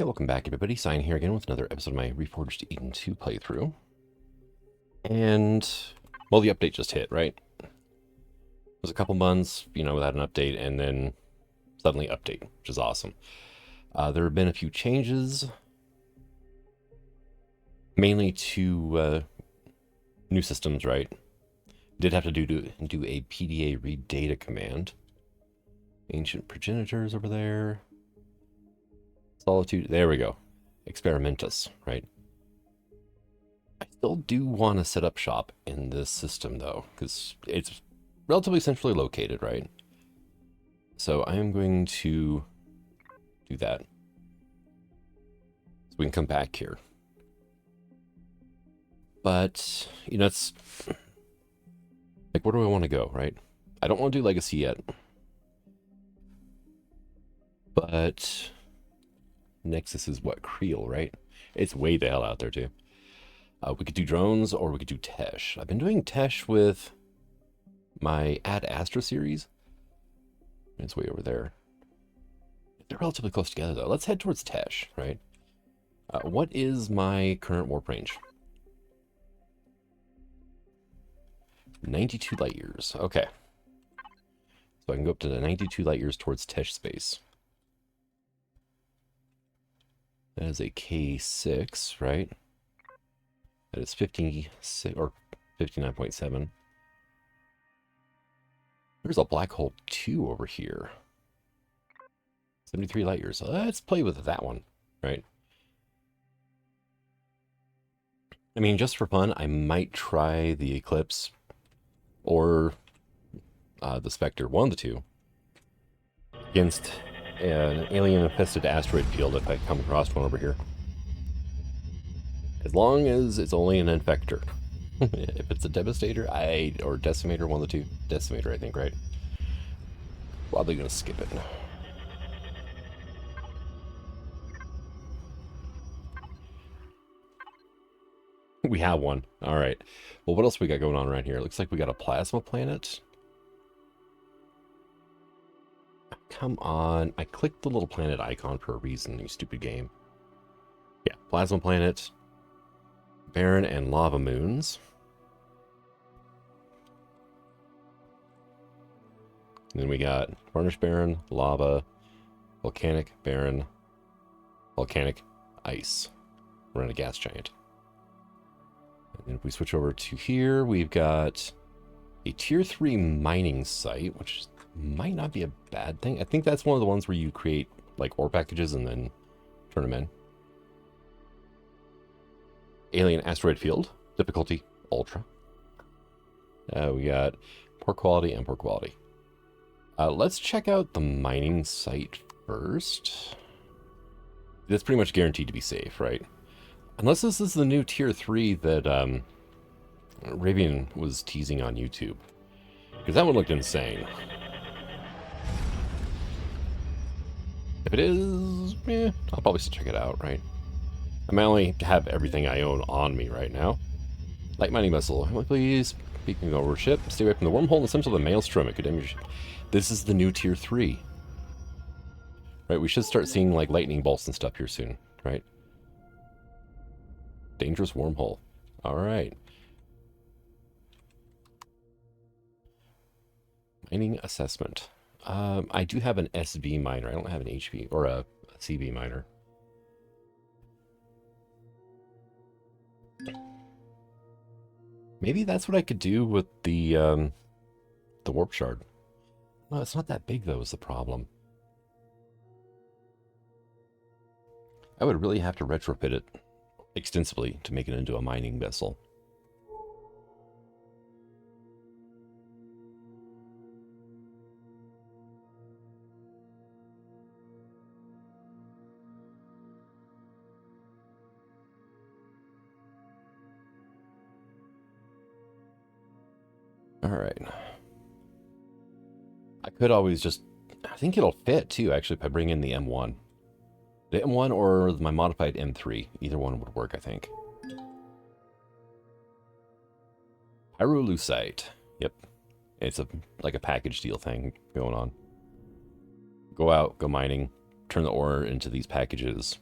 Hey, welcome back everybody, Sign here again with another episode of my Reforged Eden 2 playthrough. And, well, the update just hit, right? It was a couple months, without an update, and then suddenly update, which is awesome. There have been a few changes, mainly to new systems, right? Did have to do a PDA read data command. Ancient progenitors over there. Solitude, there we go. Experimentus, right? I still do want to set up shop in this system, though, because it's relatively centrally located, right? So I am going to do that. So we can come back here. But, it's... like, where do I want to go, right? I don't want to do Legacy yet. But... Nexus is what? Creel, right? It's way the hell out there, too. We could do drones, or we could do Tesch. I've been doing Tesch with my Ad Astra series. It's way over there. They're relatively close together, though. Let's head towards Tesch, right? What is my current warp range? 92 light years. Okay. So I can go up to the 92 light years towards Tesch space. That is a K6, right? That is 56 or 59.7. There's a black hole 2 over here. 73 light years. So let's play with that one, right? I mean, just for fun, I might try the Eclipse or the Spectre, one of the two, against an alien-infested asteroid field if I come across one over here. As long as it's only an infector. If it's a devastator, or decimator, one of the two. Decimator, I think, right? Probably gonna skip it. We have one. All right. Well, what else we got going on around here? It looks like we got a plasma planet. Come on. I clicked the little planet icon for a reason, you stupid game. Yeah, plasma planet. Barren and lava moons. And then we got varnish barren, lava, volcanic barren, volcanic ice. We're in a gas giant. And then if we switch over to here, we've got a tier 3 mining site, which might not be a bad thing. I think that's one of the ones where you create like ore packages and then turn them in. Alien asteroid field, difficulty ultra. We got poor quality and poor quality. Let's check out the mining site first. That's pretty much guaranteed to be safe, right? Unless this is the new tier 3 that Ravian was teasing on YouTube. Because that one looked insane. If it is, I'll probably still check it out, right? I might only have everything I own on me right now. Light mining vessel. Please, speaking over ship, stay away from the wormhole in the center of the maelstrom. It could damage your ship. This is the new tier 3. Right, we should start seeing like lightning bolts and stuff here soon, right? Dangerous wormhole. Alright. Mining assessment. I do have an SV miner. I don't have an HV or a CV miner. Maybe that's what I could do with the warp shard. No, it's not that big, though, is the problem. I would really have to retrofit it extensively to make it into a mining vessel. All right. I could always just... I think it'll fit, too, actually, if I bring in the M1. The M1 or my modified M3. Either one would work, I think. Pyrolusite. Yep. It's like a package deal thing going on. Go out, go mining, turn the ore into these packages,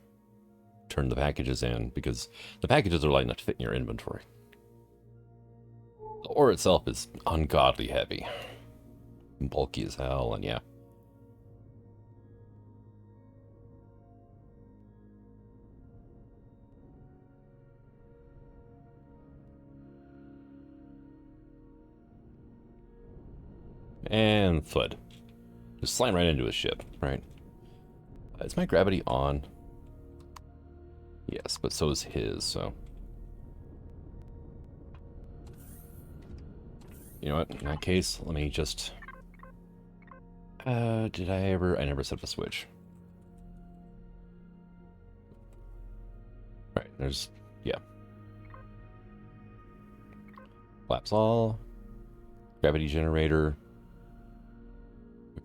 turn the packages in, because the packages are light enough to fit in your inventory. The ore itself is ungodly heavy. Bulky as hell, and yeah. And thud. Just slam right into his ship, right? Is my gravity on? Yes, but so is his, so... You know what? In that case, let me just... did I ever... I never set up a switch. Right, there's... Yeah. Collapse all. Gravity generator.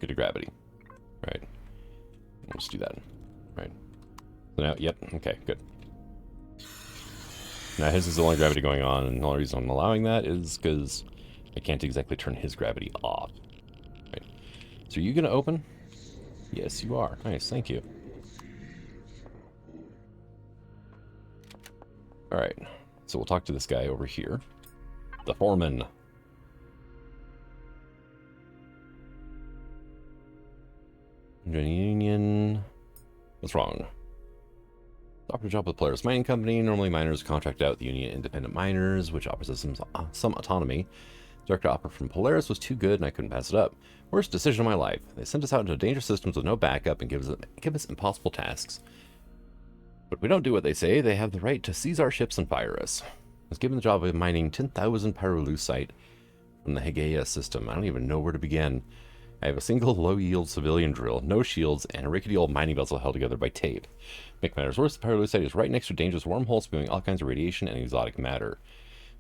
Go to gravity. Right. Let's do that. Right. So now, yep, okay, good. Now his is the only gravity going on, and the only reason I'm allowing that is because I can't exactly turn his gravity off. Right. So are you going to open? Yes, you are. Nice, thank you. Alright, so we'll talk to this guy over here. The foreman. Union. What's wrong? Offer a job with Polaris Mining Company. Normally miners contract out the Union Independent Miners, which offers us some autonomy. Direct offer from Polaris was too good and I couldn't pass it up. Worst decision of my life. They sent us out into dangerous systems with no backup and give us impossible tasks. But if we don't do what they say, they have the right to seize our ships and fire us. I was given the job of mining 10,000 pyrolusite from the Hegea system. I don't even know where to begin. I have a single low-yield civilian drill, no shields, and a rickety old mining vessel held together by tape. Make matters worse, the pyrolusite is right next to a dangerous wormhole spewing all kinds of radiation and exotic matter.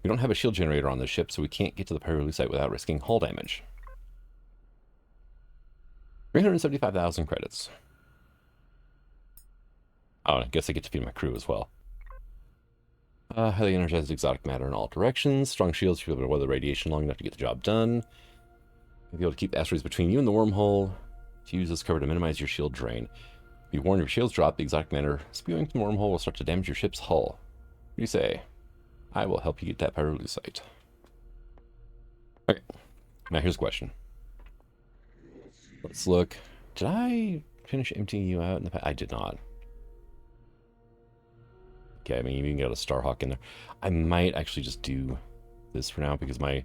We don't have a shield generator on this ship, so we can't get to the pyrolusite without risking hull damage. 375,000 credits. Oh, I guess I get to feed my crew as well. Highly energized exotic matter in all directions. Strong shields to be able to weather radiation long enough to get the job done. You'll be able to keep asteroids between you and the wormhole. To use this cover to minimize your shield drain. Be warned, if your shields drop, the exotic matter spewing from the wormhole will start to damage your ship's hull. What do you say? I will help you get that pyrolusite. Okay, now here's a question. Let's look. Did I finish emptying you out in the past? I did not. Okay, I mean, you can get a Starhawk in there. I might actually just do this for now because my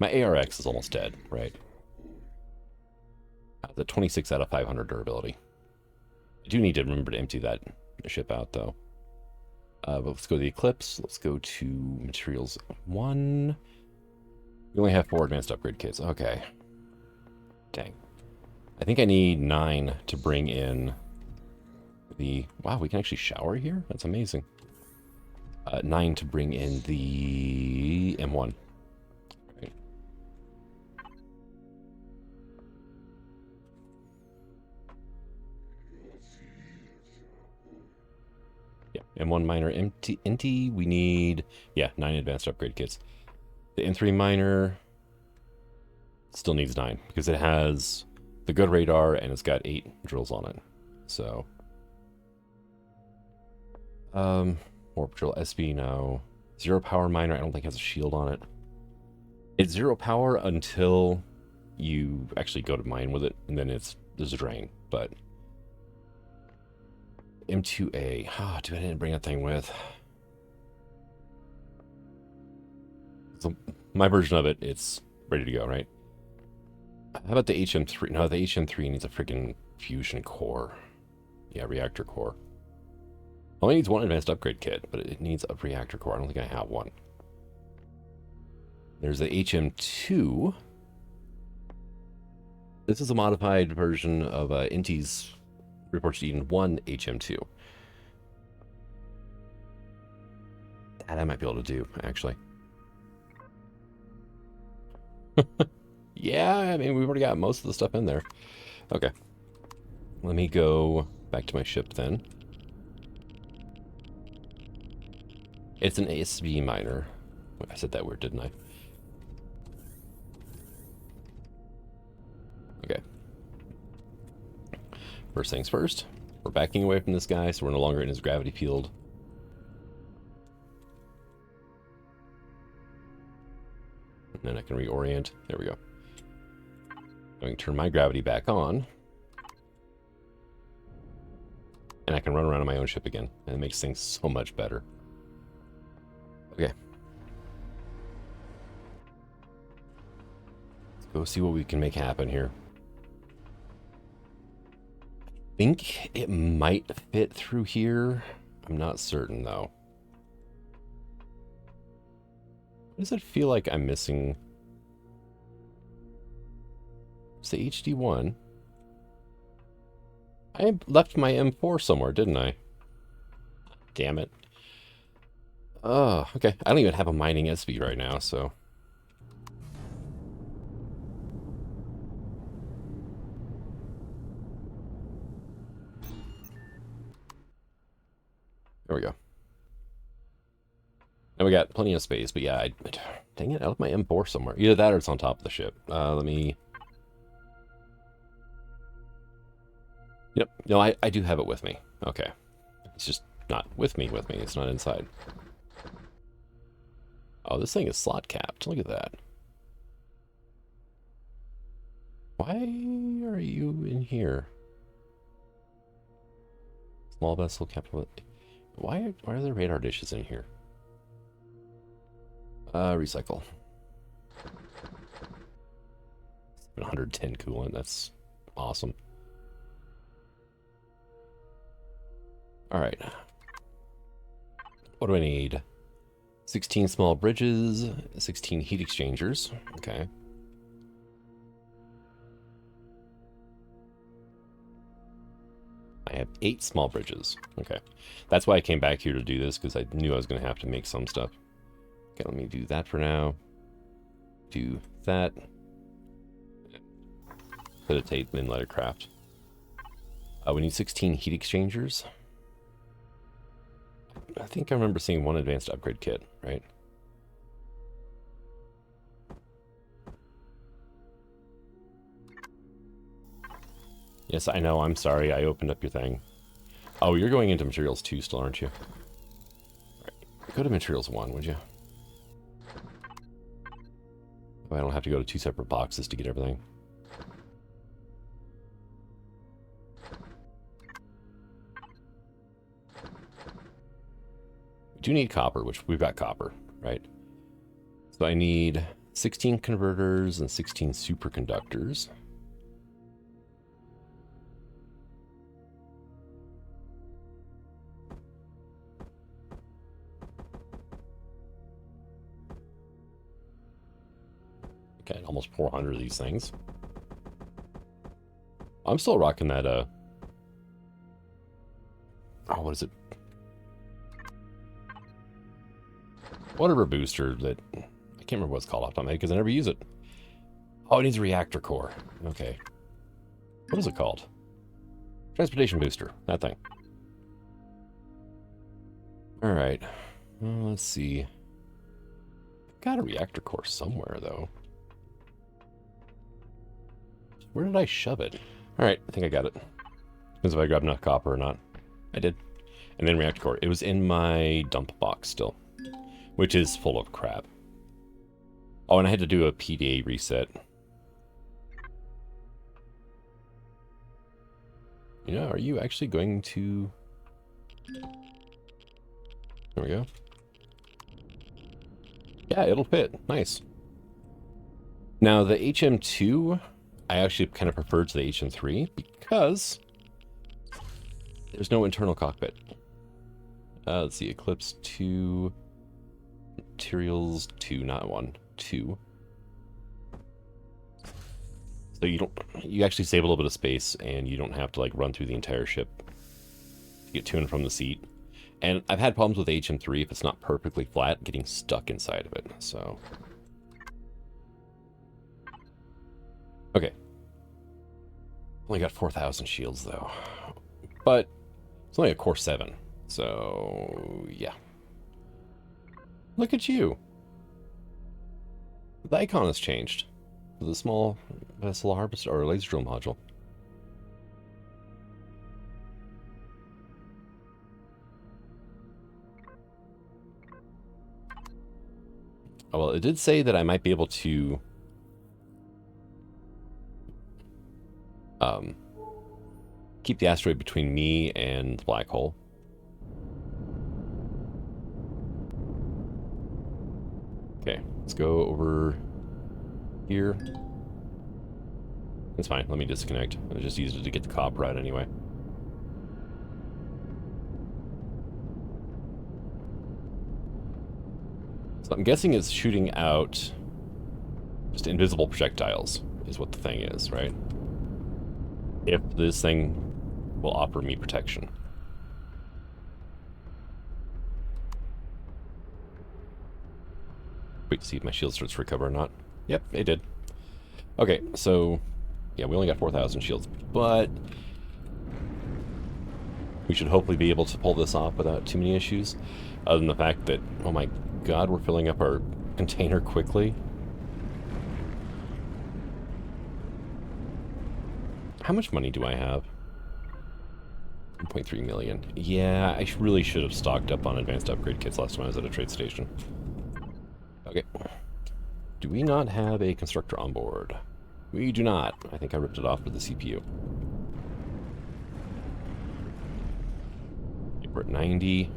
ARX is almost dead, right? The 26 out of 500 durability. I do need to remember to empty that ship out, though. But let's go to the Eclipse. Let's go to Materials 1. We only have 4 advanced upgrade kits. Okay. Dang. I think I need 9 to bring in the... Wow, we can actually shower here? That's amazing. 9 to bring in the M1. Right. Yeah, M1 miner empty. We need, yeah, 9 advanced upgrade kits. The M3 miner still needs 9 because it has the good radar and it's got 8 drills on it. So, Warp Drill SB, no. Zero power miner, I don't think has a shield on it. It's 0 power until you actually go to mine with it, and then there's a drain, but... M2A. Ah, dude, I didn't bring that thing with. So, my version of it, it's ready to go, right? How about the HM3? No, the HM3 needs a freaking fusion core. Yeah, reactor core. Only needs 1 advanced upgrade kit, but it needs a reactor core. I don't think I have one. There's the HM2. This is a modified version of Inti's Reforged Eden 1 HM2. That I might be able to do, actually. Yeah, I mean, we've already got most of the stuff in there. Okay. Let me go back to my ship then. It's an ASB miner. I said that word, didn't I? Okay. First things first. We're backing away from this guy, so we're no longer in his gravity field. And then I can reorient. There we go. I can turn my gravity back on. And I can run around on my own ship again. And it makes things so much better. Okay. Let's go see what we can make happen here. I think it might fit through here. I'm not certain, though. Does it feel like I'm missing? It's the HD1. I left my M4 somewhere, didn't I? Damn it. Oh, okay. I don't even have a mining SV right now, so... There we go. And we got plenty of space, but yeah, dang it, I left my M4 somewhere. Either that or it's on top of the ship. Let me... Yep, no, I do have it with me. Okay. It's just not with me. It's not inside. Oh, this thing is slot capped. Look at that. Why are you in here? Small vessel capital. Why are there radar dishes in here? Recycle. 110 coolant. That's awesome. All right. What do I need? 16 small bridges, 16 heat exchangers. Okay. I have 8 small bridges. Okay. That's why I came back here to do this, because I knew I was going to have to make some stuff. Okay, let me do that for now. Do that. Meditate, then let it craft. We need 16 heat exchangers. I think I remember seeing one advanced upgrade kit, right? Yes, I know. I'm sorry. I opened up your thing. Oh, you're going into materials 2 still, aren't you? All right. Go to materials 1, would you? Oh, I don't have to go to 2 separate boxes to get everything. We do need copper, which we've got copper, right? So I need 16 converters and 16 superconductors. Okay, almost 400 of these things. I'm still rocking that, oh, what is it? Whatever booster that, I can't remember what it's called off the top of my head because I never use it. Oh, it needs a reactor core. Okay. What is it called? Transportation booster, that thing. All right. Well, let's see. Got a reactor core somewhere, though. Where did I shove it? All right, I think I got it. Depends if I grabbed enough copper or not. I did. And then reactor core. It was in my dump box still, which is full of crap. Oh, and I had to do a PDA reset. You know, are you actually going to... There we go. Yeah, it'll fit. Nice. Now, the HM2, I actually kind of prefer to the HM3 because there's no internal cockpit. Let's see, Eclipse 2, Materials 2, not 1, 2. So you actually save a little bit of space and you don't have to like run through the entire ship to get to and from the seat. And I've had problems with HM3 if it's not perfectly flat, getting stuck inside of it, so. Okay. Only got 4,000 shields though. But it's only a core 7, so yeah. Look at you. The icon has changed. The small vessel harvester or laser drill module. Well, it did say that I might be able to keep the asteroid between me and the black hole. Okay, let's go over here. It's fine, let me disconnect. I just used it to get the copyright anyway. So I'm guessing it's shooting out just invisible projectiles, is what the thing is, right? If this thing will offer me protection. Wait to see if my shield starts to recover or not. Yep, it did. Okay, so yeah, we only got 4,000 shields, but we should hopefully be able to pull this off without too many issues. Other than the fact that, oh my god, we're filling up our container quickly. How much money do I have? 1.3 million. Yeah, I really should have stocked up on advanced upgrade kits last time I was at a trade station. Okay. Do we not have a constructor on board? We do not. I think I ripped it off with the CPU. We're at 90.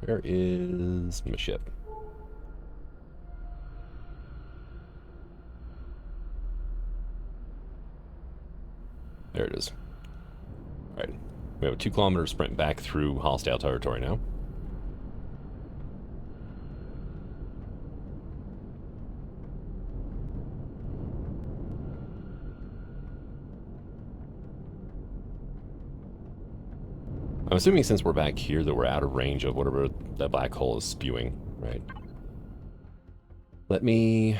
Where is my ship? There it is. All right. We have a 2-kilometer sprint back through hostile territory now. I'm assuming since we're back here that we're out of range of whatever that black hole is spewing, right? Let me...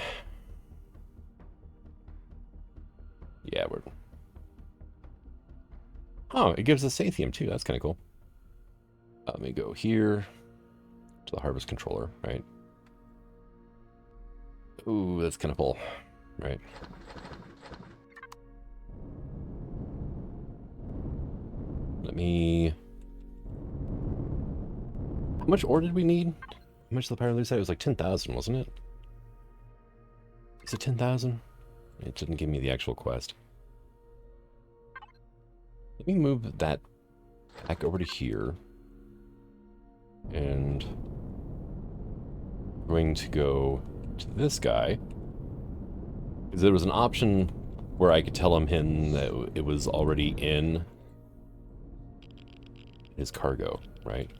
Yeah, we're... Oh, it gives us Sathium too. That's kind of cool. Let me go here to the harvest controller, right? Ooh, that's kind of full, right? Let me... How much ore did we need? How much did the Pyrolyte say? It was like 10,000, wasn't it? Is it 10,000? It didn't give me the actual quest. Let me move that back over to here. And I'm going to go to this guy. Because there was an option where I could tell him that it was already in his cargo, right?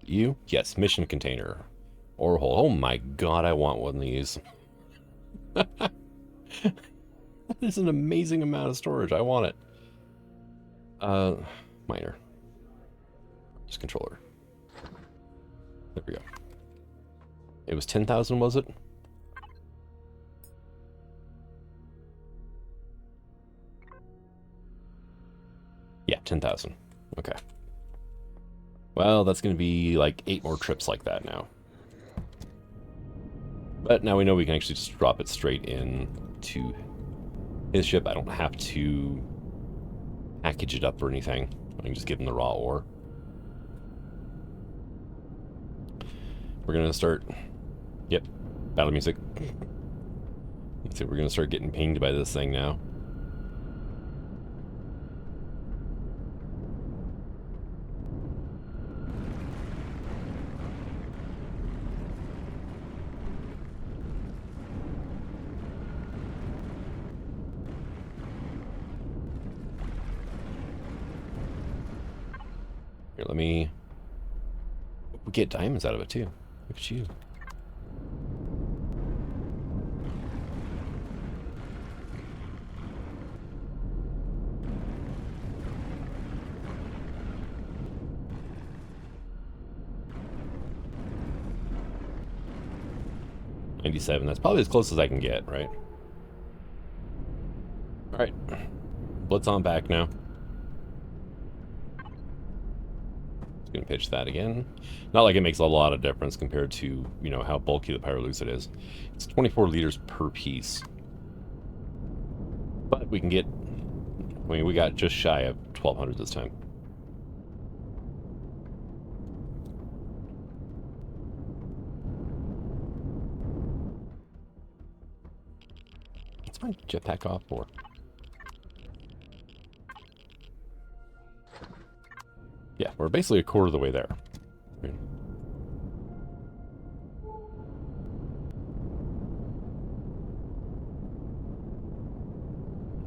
You? Yes, mission container. Overhaul. Oh my god, I want one of these. That is an amazing amount of storage. I want it. Miner. Just controller. There we go. It was 10,000, was it? Yeah, 10,000. Okay. Well, that's going to be like 8 more trips like that now. But now we know we can actually just drop it straight in to his ship. I don't have to package it up or anything. I can just give him the raw ore. We're going to start... Yep, battle music. So we're going to start getting pinged by this thing now. Here, let me... We get diamonds out of it, too. Look at you. $97. That's probably as close as I can get, right? All right. Blitz on back now. Just gonna pitch that again. Not like it makes a lot of difference compared to, you know, how bulky the Pyrolycid is. It's 24 liters per piece. But we can get... I mean, we got just shy of 1,200 this time. What's my jetpack off for? Yeah, we're basically a quarter of the way there.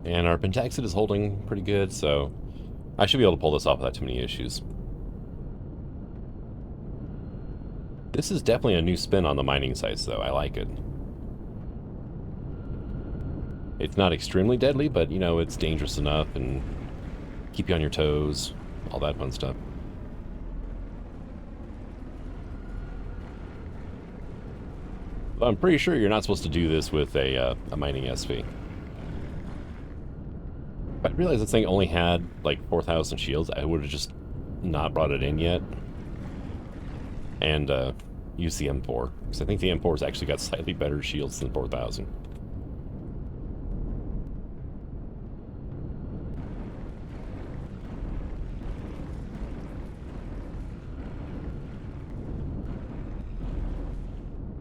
And our pentaxid is holding pretty good, so I should be able to pull this off without too many issues. This is definitely a new spin on the mining sites, though. I like it. It's not extremely deadly, but, you know, it's dangerous enough and keep you on your toes, all that fun stuff. But I'm pretty sure you're not supposed to do this with a mining SV. If I realized this thing only had, like, 4,000 shields, I would have just not brought it in yet. And use the M4. Because I think the M4's actually got slightly better shields than 4,000.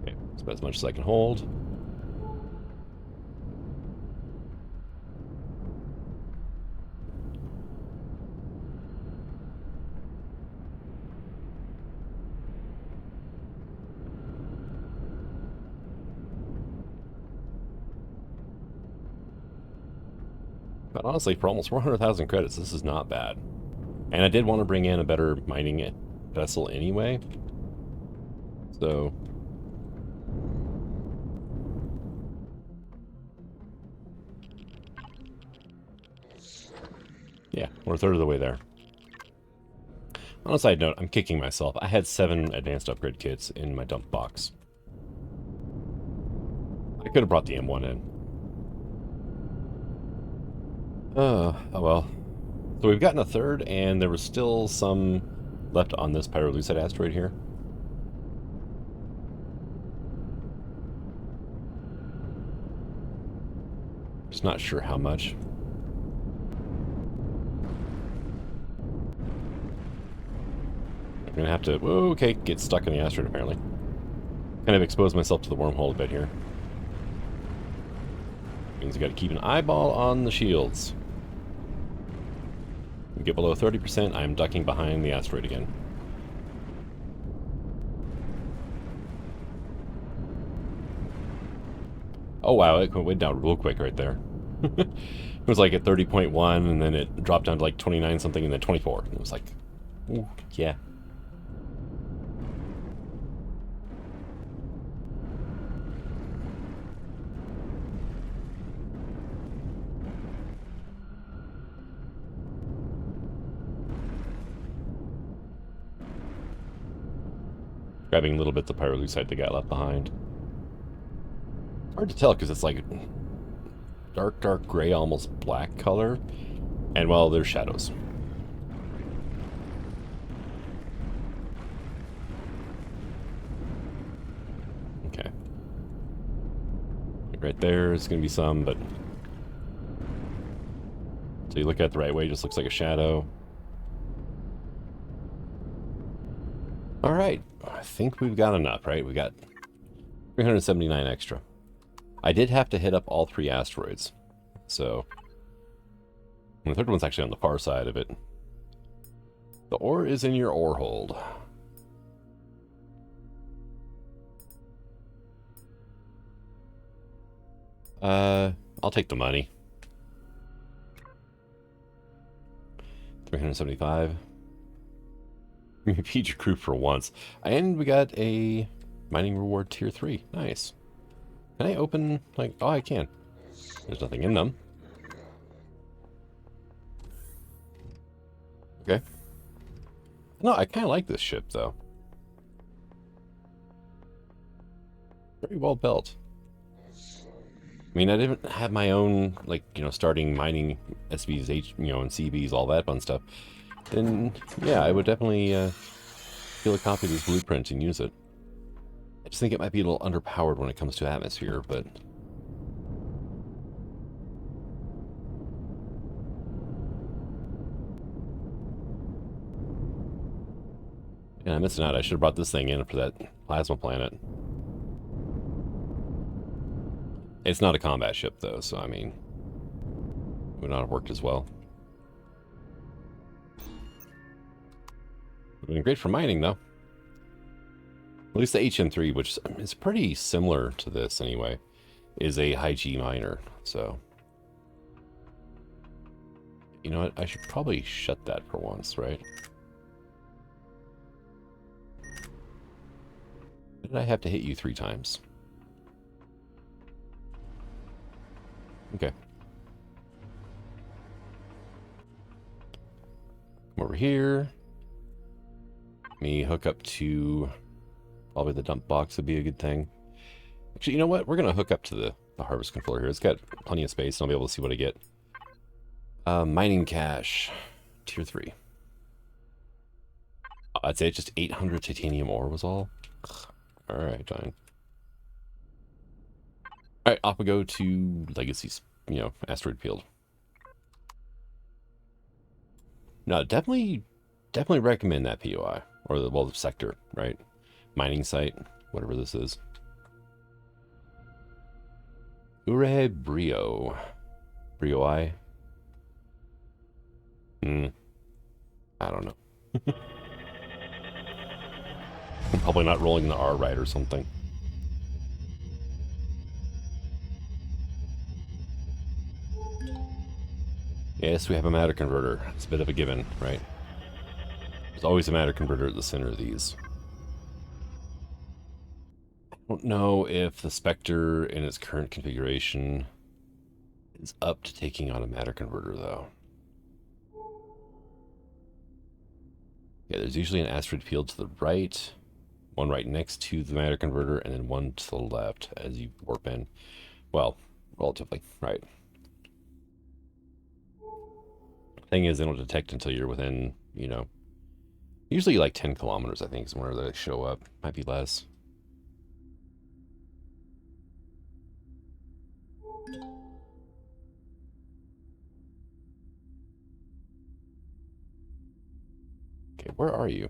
Okay, that's about as much as I can hold. But honestly, for almost 400,000 credits, this is not bad. And I did want to bring in a better mining vessel anyway. So... yeah, we're a third of the way there. On a side note, I'm kicking myself. I had 7 advanced upgrade kits in my dump box. I could have brought the M1 in. Oh well. So we've gotten a third, and there was still some left on this pyrolusite asteroid here. Just not sure how much. I'm gonna have to, okay, get stuck in the asteroid apparently. Kind of expose myself to the wormhole a bit here. Means I gotta keep an eyeball on the shields. We get below 30%, I'm ducking behind the asteroid again. Oh wow, it went down real quick right there. It was like at 30.1, and then it dropped down to like 29 something, and then 24. It was like, ooh, yeah. Grabbing little bits of pyrolusite that got left behind. Hard to tell because it's like dark gray, almost black color. And well, there's shadows. Okay. Right there is going to be some, but... so you look at it the right way, it just looks like a shadow. Alright, I think we've got enough, right? We got 379 extra. I did have to hit up all 3 asteroids, so... and the third one's actually on the far side of it. The ore is in your ore hold. I'll take the money. 375. Feed your crew for once. And we got a mining reward tier 3. Nice. Can I open, like, oh, I can. There's nothing in them. Okay. No, I kind of like this ship, though. Very well built. I mean, I didn't have my own, like, you know, starting mining SVs, you know, and CVs, all that fun stuff. Then, yeah, I would definitely steal a copy of this blueprint and use it. I just think it might be a little underpowered when it comes to atmosphere, but... yeah, I'm missing out. I should have brought this thing in for that plasma planet. It's not a combat ship, though, so, I mean, would not have worked as well. Would have been great for mining, though. At least the HM3, which is pretty similar to this anyway, is a high G miner, so... You know what? I should probably shut that for once, right? Did I have to hit you 3 times? Okay. Come over here. Let me hook up to... Probably the dump box would be a good thing. Actually, you know what? We're going to hook up to the harvest controller here. It's got plenty of space, and I'll be able to see what I get. Mining cache. Tier 3. I'd say it's just 800 titanium ore was all. Alright, fine. Alright, off we go to Legacy's, asteroid field. No, definitely recommend that POI. Or the sector, right? Mining site, whatever this is. Ure Brio. Brio-I? I don't know. I'm probably not rolling the R right or something. Yes, we have a matter converter. It's a bit of a given, right? There's always a matter converter at the center of these. I don't know if the Spectre in its current configuration is up to taking on a matter converter, though. Yeah, there's usually an asteroid field to the right, one right next to the matter converter, and then one to the left as you warp in. Well, relatively, right. Thing is, they don't detect until you're within, usually like 10 kilometers, I think, is where they show up. Might be less. Okay, where are you?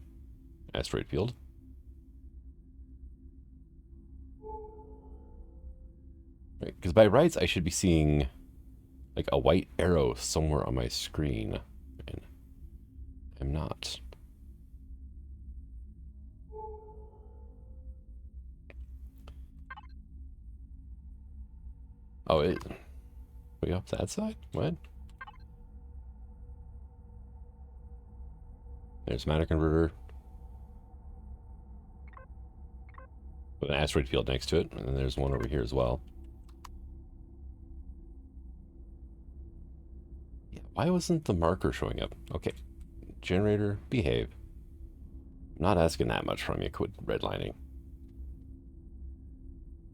Asteroid field. Right, because by rights, I should be seeing like a white arrow somewhere on my screen. And I'm not. Oh, we off that side? What? There's matter converter. With an asteroid field next to it, and then there's one over here as well. Yeah, why wasn't the marker showing up? Okay. Generator, behave. I'm not asking that much from you, quit redlining.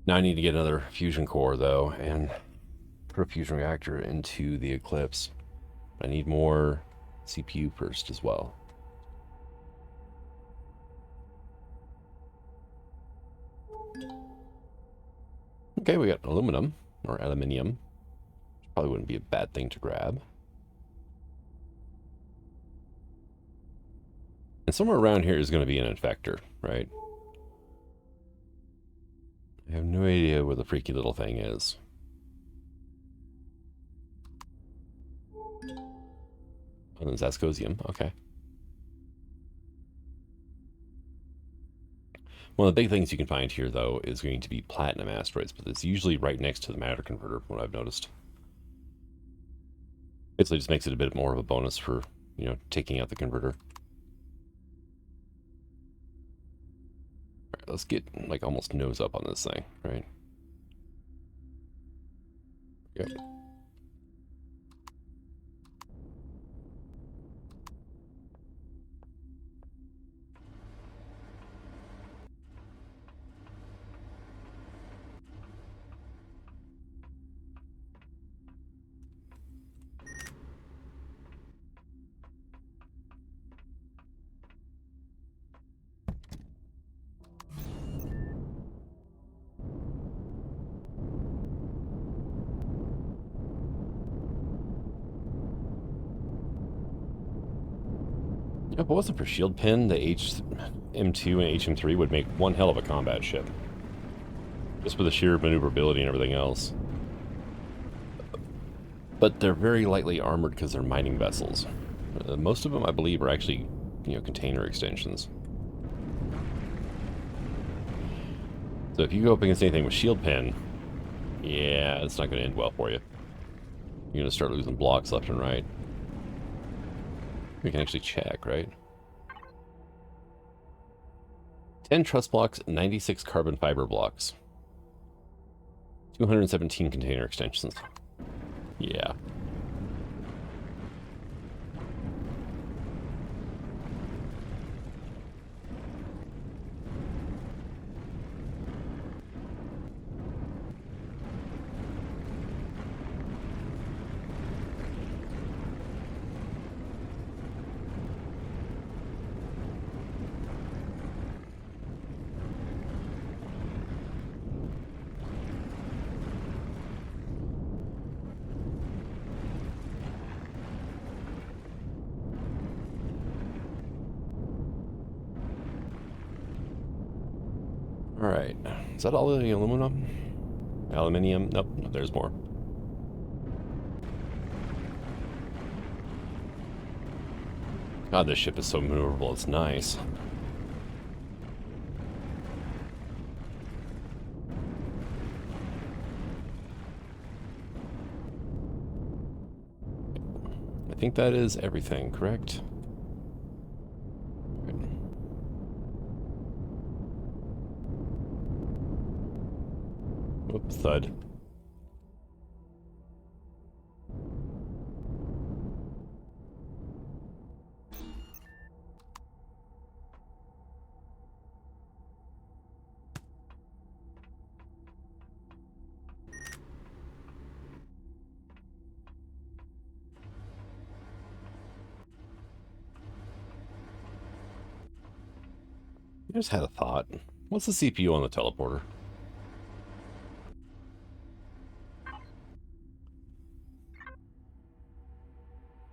Now I need to get another fusion core, though, and put a fusion reactor into the Eclipse. I need more CPU first as well. Okay, we got aluminum, or aluminium. Probably wouldn't be a bad thing to grab. And somewhere around here is going to be an infector, right? I have no idea where the freaky little thing is. Oh, there's Ascosium, okay. One of the big things you can find here, though, is going to be platinum asteroids, but it's usually right next to the matter converter, from what I've noticed. Basically just makes it a bit more of a bonus for, taking out the converter. Alright, let's get, like, almost nose up on this thing, right? Yep. If it wasn't for shield pin, the HM2 and HM3 would make one hell of a combat ship. Just with the sheer maneuverability and everything else. But they're very lightly armored because they're mining vessels. Most of them, I believe, are actually, container extensions. So if you go up against anything with shield pen, yeah, it's not going to end well for you. You're going to start losing blocks left and right. We can actually check, right? 10 truss blocks, 96 carbon fiber blocks. 217 container extensions. Yeah. Alright. Is that all the aluminum? Aluminium? Nope, there's more. God, this ship is so maneuverable, it's nice. I think that is everything, correct? Whoop, thud. I just had a thought. What's the CPU on the teleporter?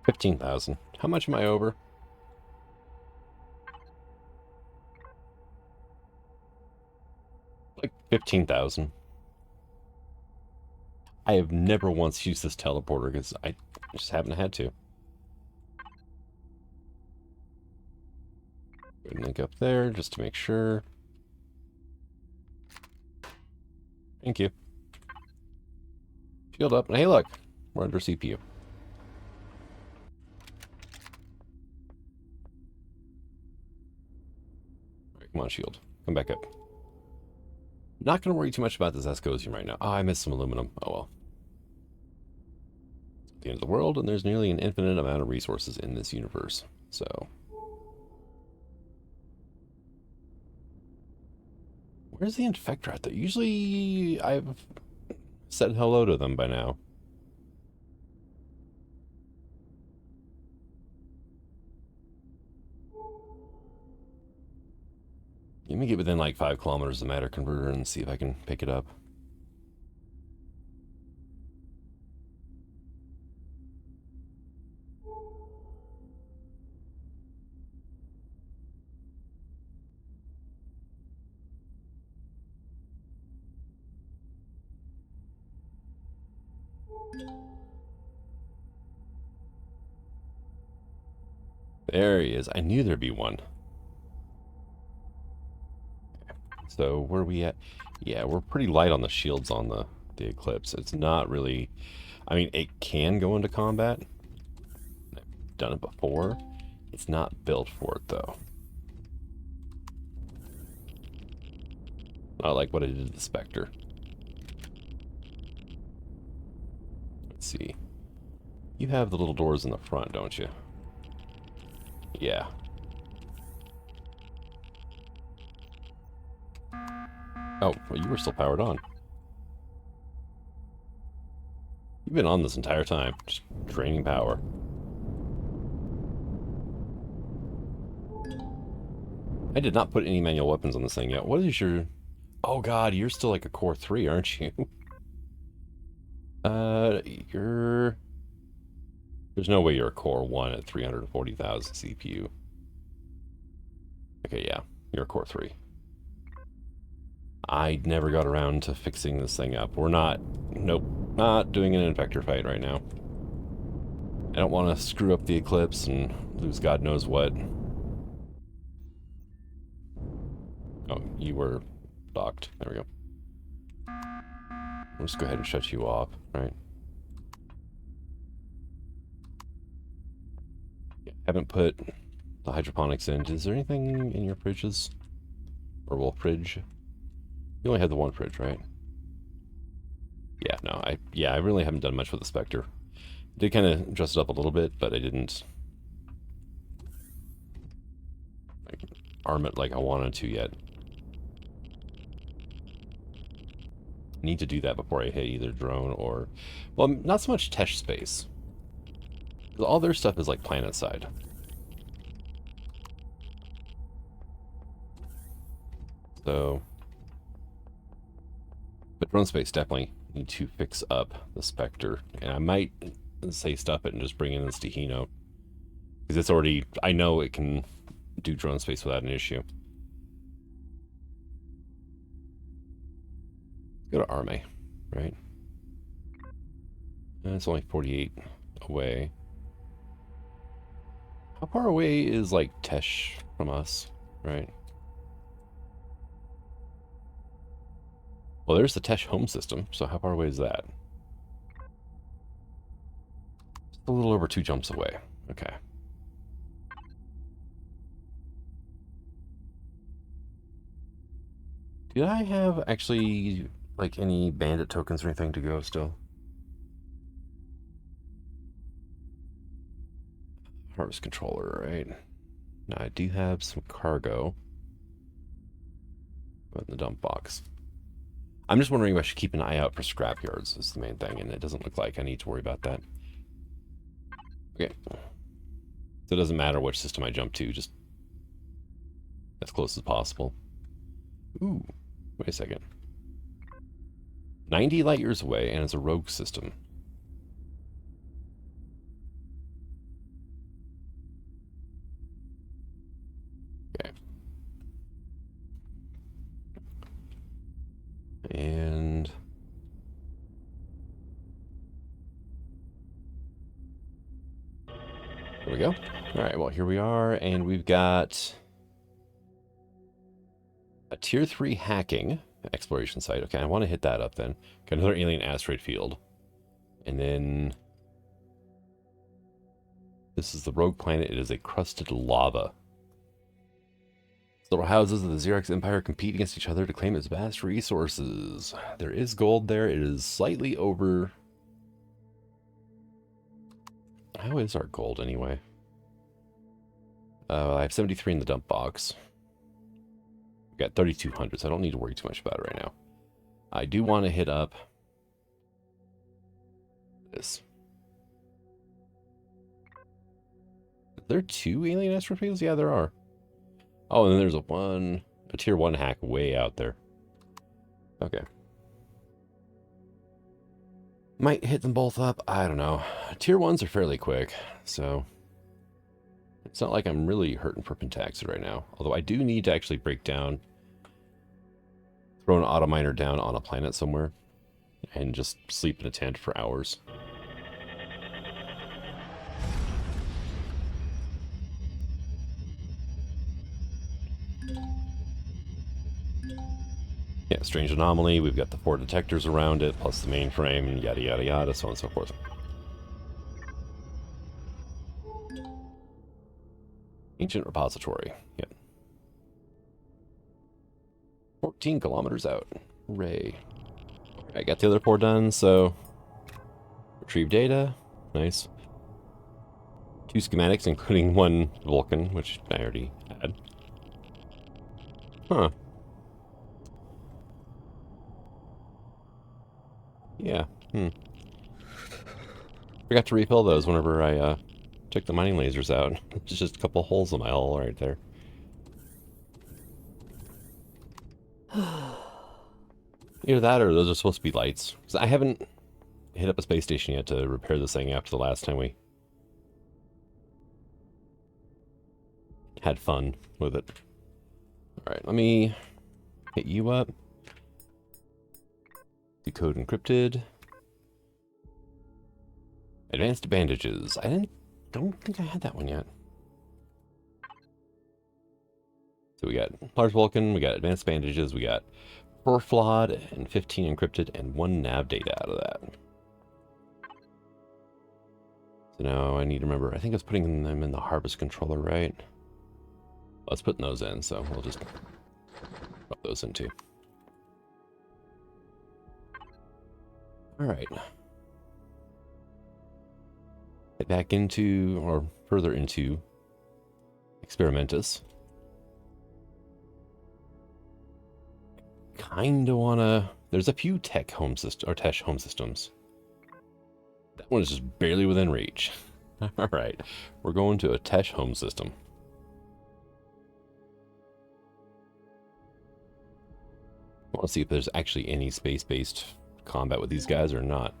15,000. How much am I over? Like 15,000. I have never once used this teleporter because I just haven't had to. Link up there just to make sure. Thank you. Shield up. And hey, look. We're under CPU. Alright, come on, shield. Come back up. Not going to worry too much about this Escosium right now. Oh, I missed some aluminum. Oh, well. It's the end of the world, and there's nearly an infinite amount of resources in this universe. So... where's the Infector at, though? Usually I've said hello to them by now. Let me get within like 5 kilometers of the matter converter and see if I can pick it up. There he is. I knew there'd be one. So where are we at? Yeah, we're pretty light on the shields on the Eclipse. It's not really... I mean, it can go into combat. I've done it before. It's not built for it, though. Not like what I did to the Spectre. Let's see. You have the little doors in the front, don't you? Yeah. Oh, well, you were still powered on. You've been on this entire time, just draining power. I did not put any manual weapons on this thing yet. What is your... oh god, you're still like a core 3, aren't you? You're... there's no way you're a core 1 at 340,000 CPU. Okay, yeah, you're a core 3. I never got around to fixing this thing up. We're not... nope, not doing an Infector fight right now. I don't want to screw up the eclipse and lose God knows what. Oh, you were docked. There we go. I'll just go ahead and shut you off, right? Yeah, haven't put the hydroponics in. Is there anything in your fridges? Or wolf fridge? You only had the one fridge, right? Yeah, no, I really haven't done much with the Spectre. Did kind of dress it up a little bit, but I didn't like arm it like I wanted to yet. Need to do that before I hit either drone or, well, not so much Tesch space. All their stuff is like planet side. So, but drone space definitely need to fix up the Spectre, and I might say stuff it and just bring in this Stahino because it's already, I know it can do drone space without an issue. Go to Arme, right? And it's only 48 away. How far away is like Tesch from us, right? Well, there's the Tesch home system, so how far away is that? Just a little over 2 jumps away. Okay. Did I have actually like any bandit tokens or anything to go still? Harvest controller, right? Now I do have some cargo in the dump box. I'm just wondering if I should keep an eye out for scrapyards is the main thing, and it doesn't look like I need to worry about that. Okay. So it doesn't matter which system I jump to, just as close as possible. Ooh, wait a second. 90 light years away, and it's a rogue system. Okay. And there we go. All right, well, here we are, and we've got a tier 3 hacking exploration site. Okay, I want to hit that up then. Got another alien asteroid field. And then this is the rogue planet. It is a crusted lava. Several houses of the Xerox Empire compete against each other to claim its vast resources. There is gold there. It is slightly over... How is our gold anyway? I have 73 in the dump box. We've got 3,200, so I don't need to worry too much about it right now. I do want to hit up this. Are there 2 alien asteroid fields? Yeah, there are. Oh, and then there's a tier 1 hack way out there. Okay. Might hit them both up. I don't know. Tier 1s are fairly quick, so it's not like I'm really hurting for Pentaxid right now. Although I do need to actually break down, throw an auto miner down on a planet somewhere, and just sleep in a tent for hours. Yeah, strange anomaly. We've got the 4 detectors around it, plus the mainframe, and yada yada yada, so on and so forth. Ancient repository. Yep. 14 kilometers out. Hooray. I got the other 4 done, so retrieve data. Nice. 2 schematics, including 1 Vulcan, which I already had. Huh. Yeah. Forgot to refill those whenever I took the mining lasers out. It's just a couple holes in my hull right there. Either that or those are supposed to be lights. Because I haven't hit up a space station yet to repair this thing after the last time we had fun with it. Alright, let me hit you up. Decode encrypted. Advanced bandages. Don't think I had that one yet. So we got large Vulcan, we got advanced bandages, we got 4 flawed and 15 encrypted and 1 nav data out of that. So now I need to remember, I think I was putting them in the harvest controller, right? Let's put those in, so we'll just drop those in too. Alright. Head back into, or further into, Experimentus. Kinda wanna... There's a few Tesch home systems. That one is just barely within reach. Alright, we're going to a Tesch home system. I want to see if there's actually any space-based combat with these guys or not.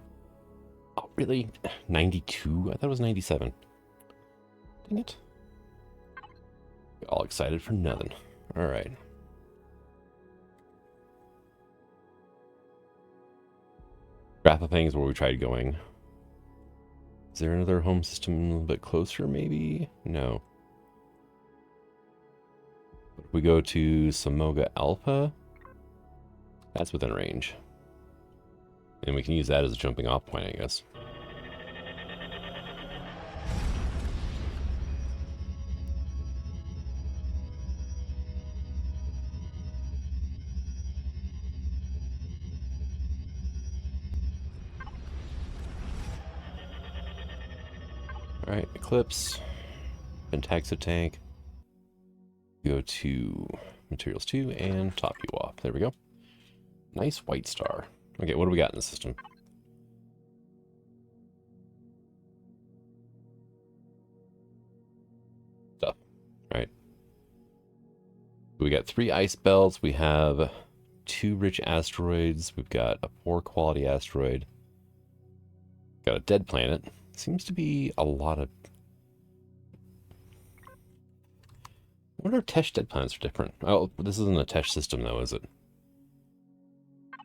Oh, really? 92? I thought it was 97. Dang it. All excited for nothing. Alright. Grapplefang is where we tried going. Is there another home system a little bit closer, maybe? No. But if we go to Samoga Alpha, that's within range. And we can use that as a jumping off point, I guess. Alright, Eclipse, Pentaxa tank. Go to Materials 2 and top you off. There we go. Nice white star. Okay, what do we got in the system? Stuff, right? We got 3 ice belts. We have 2 rich asteroids. We've got a poor quality asteroid. Got a dead planet. Seems to be a lot of... I wonder if Tesch dead planets are different. Oh, this isn't a Tesch system though, is it?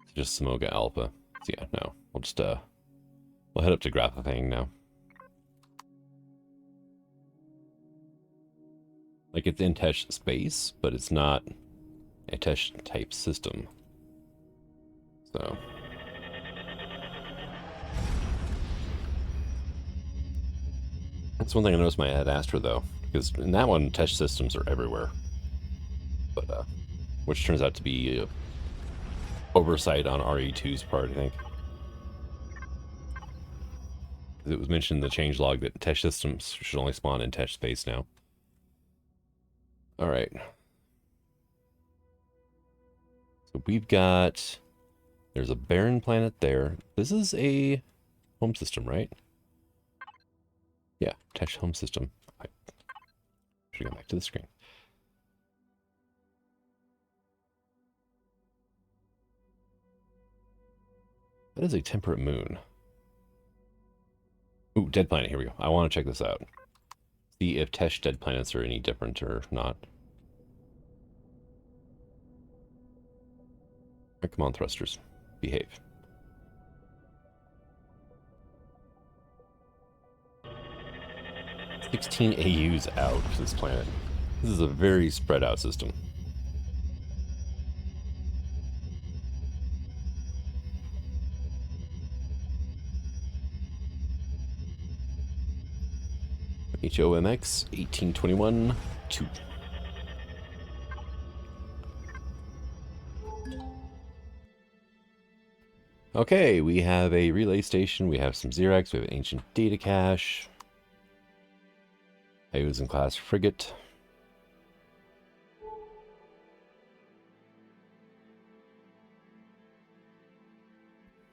It's just Samoga Alpha. So yeah, no. We'll just, we'll head up to Grapplefang now. Like, it's in Tesch space, but it's not a Tesch type system. So... That's one thing I noticed when I had Astra, though, because in that one, Tesch systems are everywhere. But, which turns out to be oversight on RE2's part, I think. It was mentioned in the changelog that Tesch systems should only spawn in Tesch space now. Alright. So we've got... There's a barren planet there. This is a home system, right? Yeah, Tesch home system. I should go back to the screen. That is a temperate moon. Ooh, dead planet. Here we go. I want to check this out. See if Tesch dead planets are any different or not. Right, come on, thrusters. Behave. $16 AUs out for this planet. This is a very spread out system. HOMX 1821 2. Okay, we have a relay station, we have some Xerax, we have an ancient data cache. Ayu's in class frigate.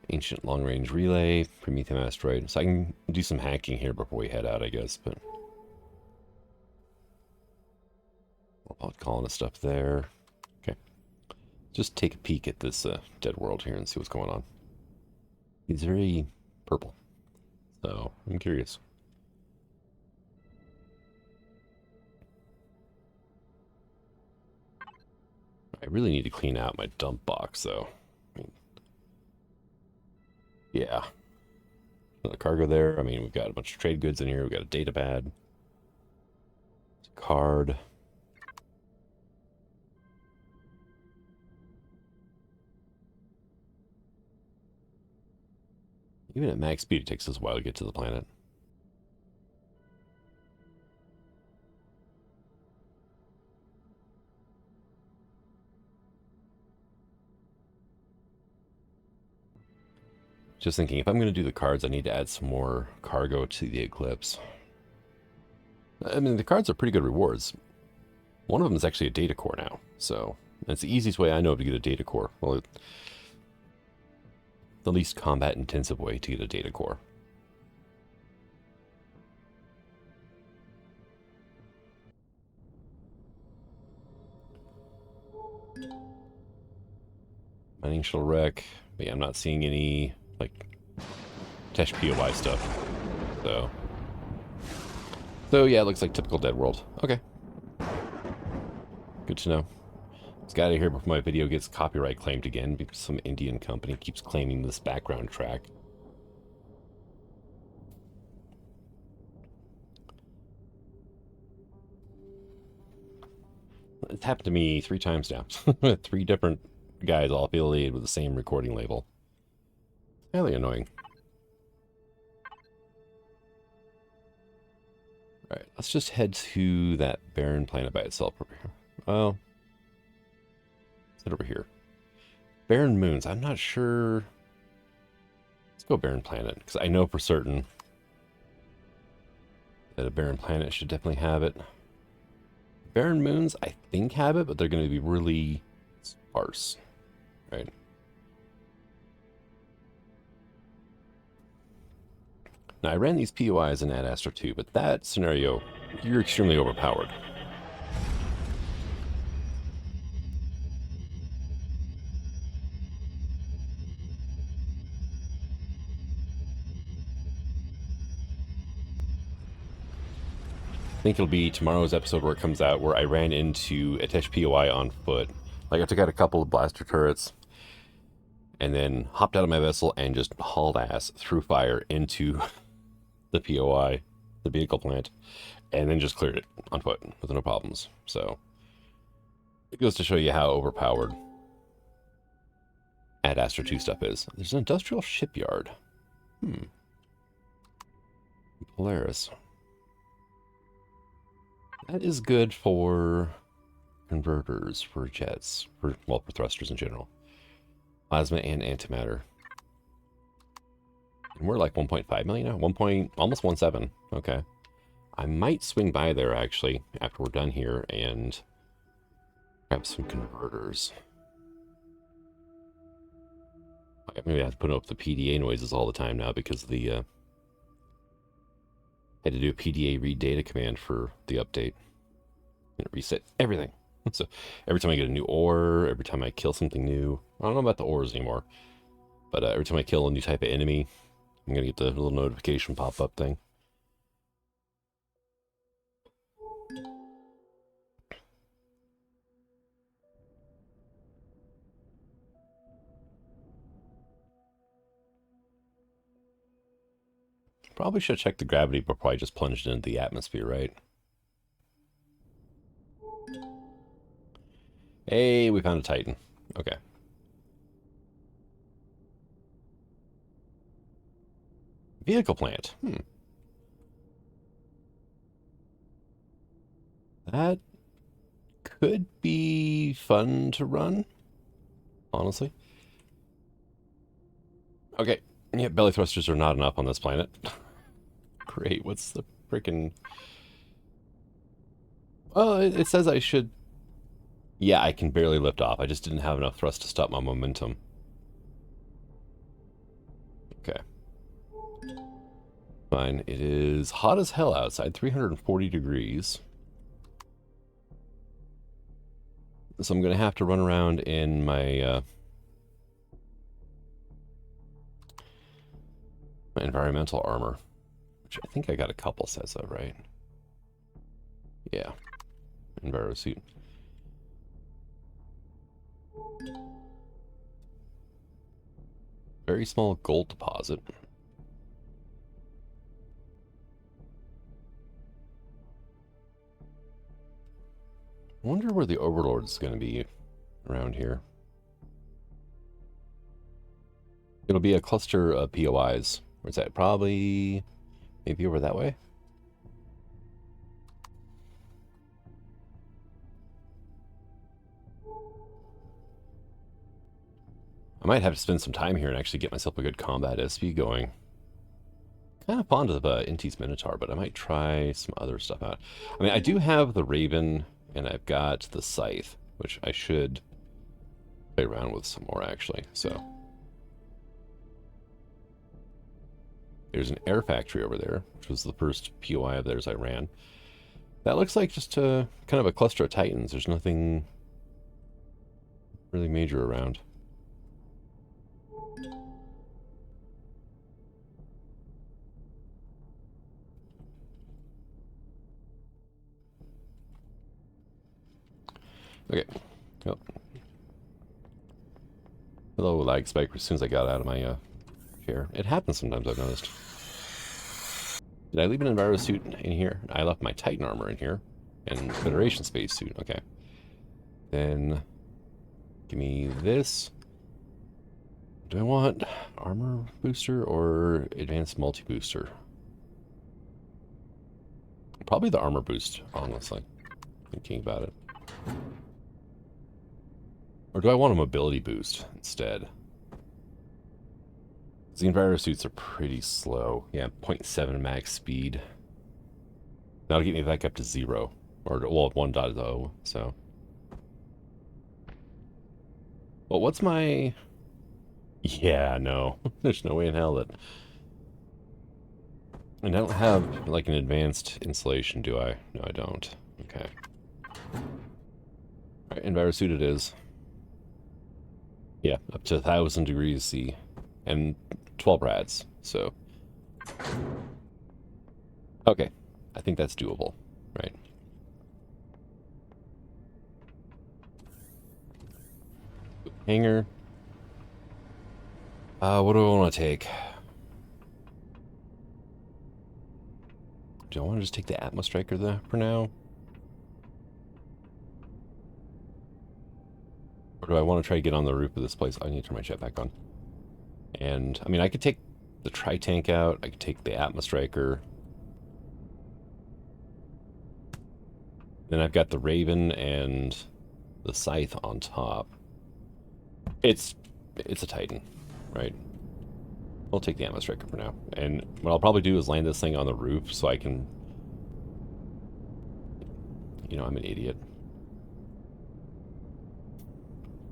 Ancient long-range relay, Prometheum asteroid. So I can do some hacking here before we head out, I guess, but... I'll call the stuff there. Okay. Just take a peek at this dead world here and see what's going on. He's very purple. So, I'm curious. I really need to clean out my dump box, though. I mean, yeah. cargo there. I mean, we've got a bunch of trade goods in here. We've got a data pad. Card. Even at max speed, it takes us a while to get to the planet. Just thinking, if I'm going to do the cards, I need to add some more cargo to the Eclipse. I mean, the cards are pretty good rewards. One of them is actually a data core now, so that's the easiest way I know to get a data core. Well, the least combat-intensive way to get a data core. Mining shuttle wreck. But yeah, I'm not seeing any, like, Tesch POI stuff. So yeah, it looks like typical Dead World. Okay. Good to know. Let's get out of here before my video gets copyright claimed again, because some Indian company keeps claiming this background track. It's happened to me 3 times now. 3 different guys all affiliated with the same recording label. Highly annoying. Alright, let's just head to that barren planet by itself over here. Well, let's head over here. Barren moons, I'm not sure. Let's go barren planet, because I know for certain that a barren planet should definitely have it. Barren moons, I think, have it, but they're going to be really sparse, right? Now, I ran these POIs in Ad-Astra 2, but that scenario, you're extremely overpowered. I think it'll be tomorrow's episode where it comes out, where I ran into a Tesch POI on foot. Like, I took out a couple of blaster turrets, and then hopped out of my vessel and just hauled ass through fire into the POI, the vehicle plant, and then just cleared it on foot with no problems. So it goes to show you how overpowered Ad-Astra 2 stuff is. There's an industrial shipyard. Polaris. That is good for converters, for jets, for thrusters in general. Plasma and antimatter. And we're like 1.5 million now? Almost 1.7. Okay. I might swing by there, actually, after we're done here, and grab some converters. Maybe I have to put up the PDA noises all the time now, because the I had to do a PDA read data command for the update. And it reset everything. So every time I get a new ore, every time I kill something new, I don't know about the ores anymore, but every time I kill a new type of enemy, I'm going to get the little notification pop-up thing. Probably should check the gravity before I just plunged into the atmosphere, right? Hey, we found a Titan. Okay. Vehicle plant. That could be fun to run, honestly. Okay. Yeah, belly thrusters are not enough on this planet. Great. What's the freaking... Well, it says I should... Yeah, I can barely lift off. I just didn't have enough thrust to stop my momentum. Okay. Fine. It is hot as hell outside, 340 degrees. So I'm going to have to run around in my, my environmental armor, which I think I got a couple sets of, right? Yeah. Enviro suit. Very small gold deposit. I wonder where the Overlord's going to be around here. It'll be a cluster of POIs. Where's that? Probably maybe over that way? I might have to spend some time here and actually get myself a good combat SV going. Kind of fond of Inti's Minotaur, but I might try some other stuff out. I mean, I do have the Raven, and I've got the Scythe, which I should play around with some more, actually. So there's an air factory over there, which was the first POI of theirs I ran. That looks like just kind of a cluster of Titans. There's nothing really major around. Okay. Oh. Hello, lag spike, as soon as I got out of my chair. It happens sometimes, I've noticed. Did I leave an Enviro suit in here? I left my Titan armor in here. And Federation space suit, okay. Then, give me this. Do I want armor booster or advanced multi-booster? Probably the armor boost, honestly. Thinking about it. Or do I want a mobility boost instead? The Enviro suits are pretty slow. Yeah, 0.7 max speed. That'll get me back up to 0. Or, well, 1.0, so. Well, what's my... Yeah, no. There's no way in hell that... And I don't have, like, an advanced insulation, do I? No, I don't. Okay. Alright, Enviro suit it is. Yeah, up to 1,000 degrees C. And 12 rads, so... Okay, I think that's doable, right? Hanger. What do I want to take? Do I want to just take the Atmos Striker there for now? Or do I want to try to get on the roof of this place? I need to turn my jet back on. And, I mean, I could take the Tri-Tank out. I could take the Atmos Striker. Then I've got the Raven and the Scythe on top. It's a Titan, right? We'll take the Atmos Striker for now. And what I'll probably do is land this thing on the roof so I can... You know, I'm an idiot.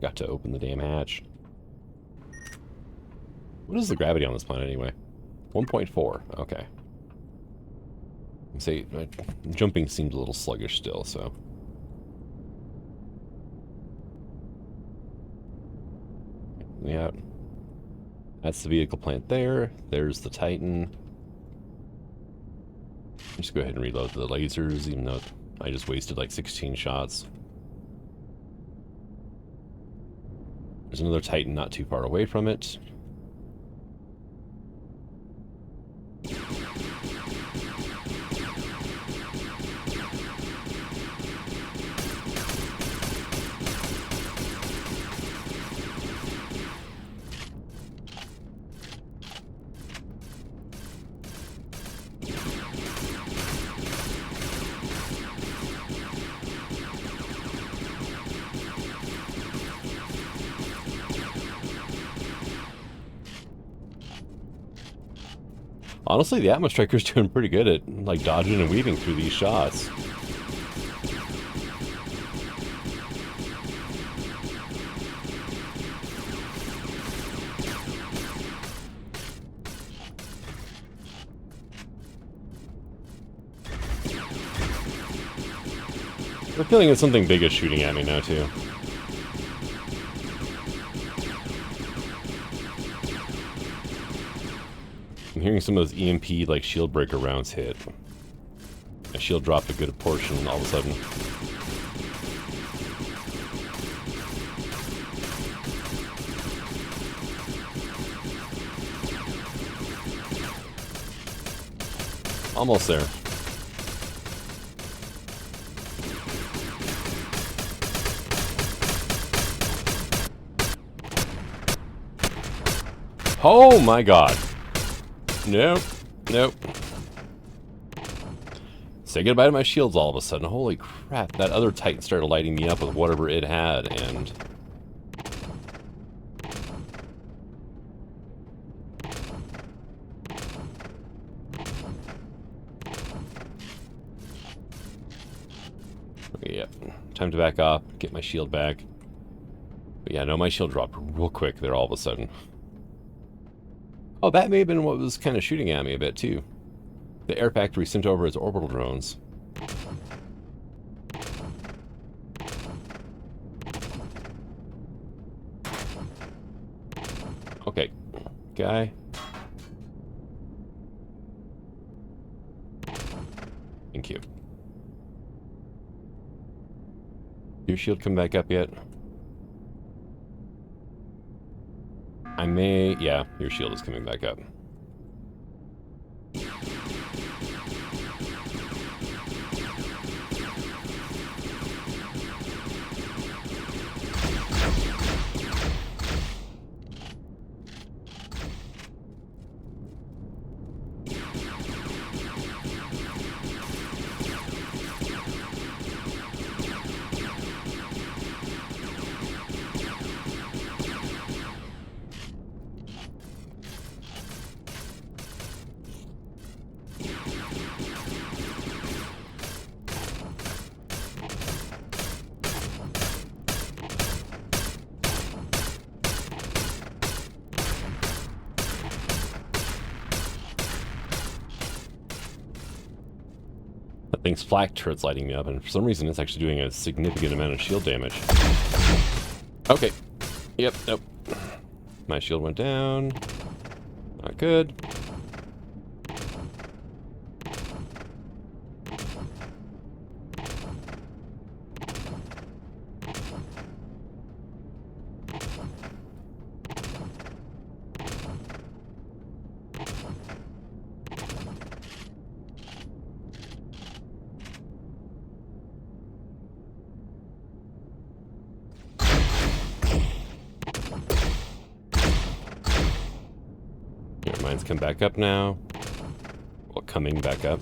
Got to open the damn hatch. What is the gravity on this planet anyway? 1.4. Okay. Say, jumping seems a little sluggish still, so... Yeah. That's the vehicle plant there. There's the Titan. Just go ahead and reload the lasers, even though I just wasted like 16 shots. There's another Titan not too far away from it. Honestly, the Atmos Striker's doing pretty good at, like, dodging and weaving through these shots. I have a feeling that something big is shooting at me now, too. I'm hearing some of those EMP, like, shield breaker rounds hit. My shield dropped a good portion all of a sudden. Almost there. Oh my god. Nope. Nope. Say goodbye to my shields all of a sudden. Holy crap. That other Titan started lighting me up with whatever it had, and... Yep. Time to back off. Get my shield back. But yeah, no, my shield dropped real quick there all of a sudden. Oh, that may have been what was kind of shooting at me a bit, too. The air factory sent over its orbital drones. Okay. Guy. Thank you. Your shield come back up yet? I may... Yeah, your shield is coming back up. Thing's flak turret's lighting me up, and for some reason it's actually doing a significant amount of shield damage. Okay. Yep, nope. My shield went down. Not good. Mine's come back up now. Well, coming back up.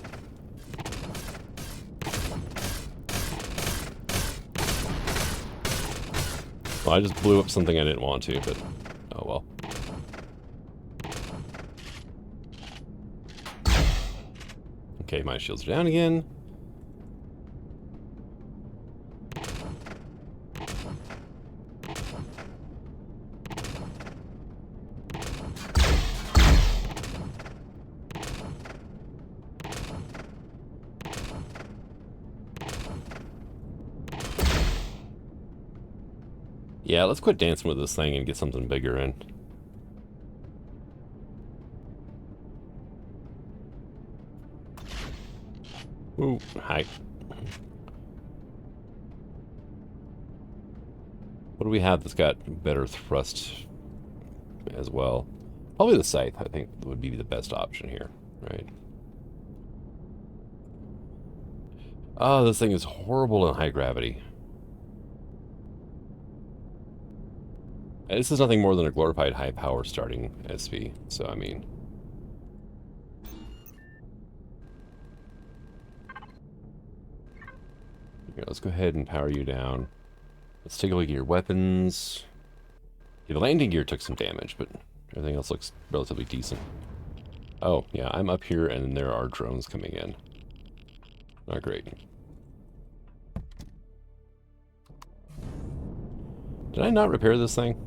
Well, I just blew up something I didn't want to, but oh well. Okay, my shields are down again. Yeah, let's quit dancing with this thing and get something bigger in. Ooh, hi. What do we have that's got better thrust as well? Probably the scythe, I think, would be the best option here, right? Oh, this thing is horrible in high gravity. This is nothing more than a glorified high power starting SV, so I mean... Here, let's go ahead and power you down. Let's take a look at your weapons. Yeah, the landing gear took some damage, but everything else looks relatively decent. Oh, yeah, I'm up here and there are drones coming in. Not great. Did I not repair this thing?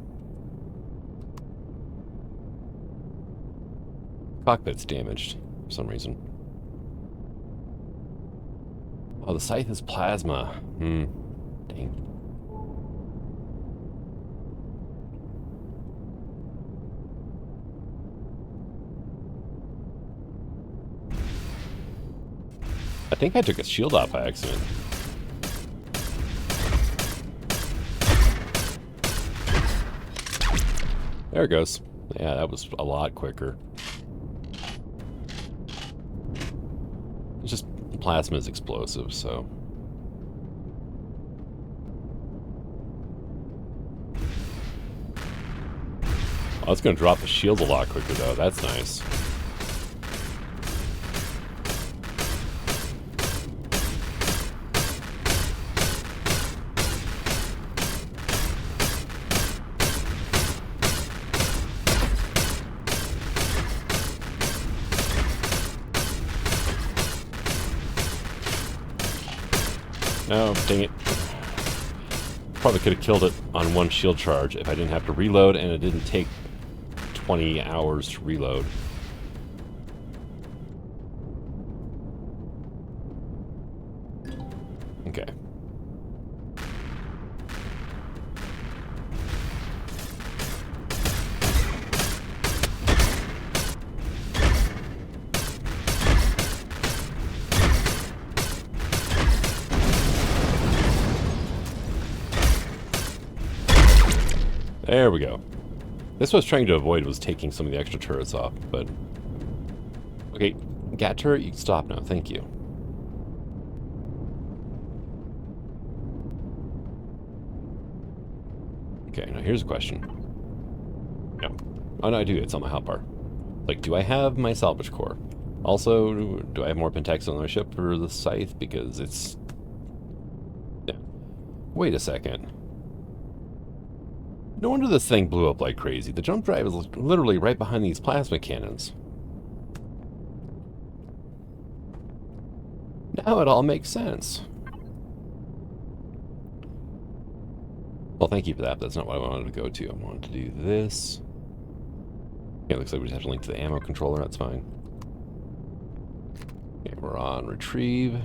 Cockpit's damaged for some reason. Oh, the scythe is plasma. Dang. I think I took a shield off by accident. There it goes. Yeah, that was a lot quicker. It's just plasma is explosive, so... Oh, it's going to drop the shield a lot quicker, though. That's nice. No, dang it. Probably could have killed it on one shield charge if I didn't have to reload, and it didn't take 20 hours to reload. Okay. There we go. This was trying to avoid was taking some of the extra turrets off, but... Okay, Gat turret, you can stop now, thank you. Okay, now here's a question. No. Oh no, I do, it's on my hotbar. Like, do I have my salvage core? Also, do I have more Pentax on my ship for the scythe? Because it's... Yeah. Wait a second. No wonder this thing blew up like crazy. The jump drive is literally right behind these plasma cannons. Now it all makes sense. Well, thank you for that, but that's not what I wanted to go to. I wanted to do this. Okay, it looks like we just have to link to the ammo controller. That's fine. Okay, we're on retrieve.